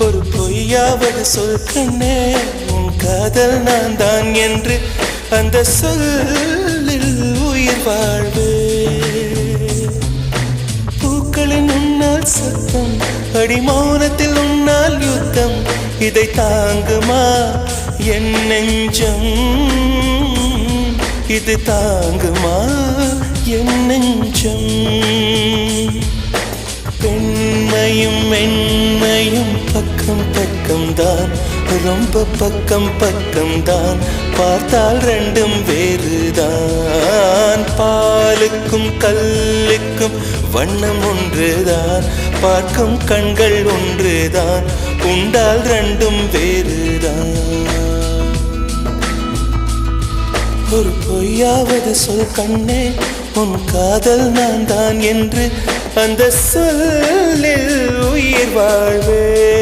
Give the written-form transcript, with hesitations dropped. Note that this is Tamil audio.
ஒரு பொய்யாவது சொல் கண்ணே, உன் காதல் நான் தான் என்று அந்த சொல்லில் உயிர் வாழ்வே. பூக்களின் உன்னால் சத்தம், அடி மௌனத்தில் உன்னால் யுத்தம், இதை தாங்குமா என் நெஞ்சம், இது தாங்குமா என் நெஞ்சம். பெண்மையும் மென்மையும் பக்கம் பக்கம்தான், ரொம்ப பக்கம் பக்கம்தான், பார்த்தால் ரெண்டும் வேறுதான். பாலுக்கும் கல்லுக்கும் வண்ணம் ஒன்றுதான், பார்க்கும் கண்கள் ஒன்றுதான், உண்டால் ரெண்டும் வேறுதான். ஒரு பொய்யாவது சொல் கண்ணே, உன் காதல் நான் தான் என்று அந்த சொல்லில் உயிர் வாழ்வே.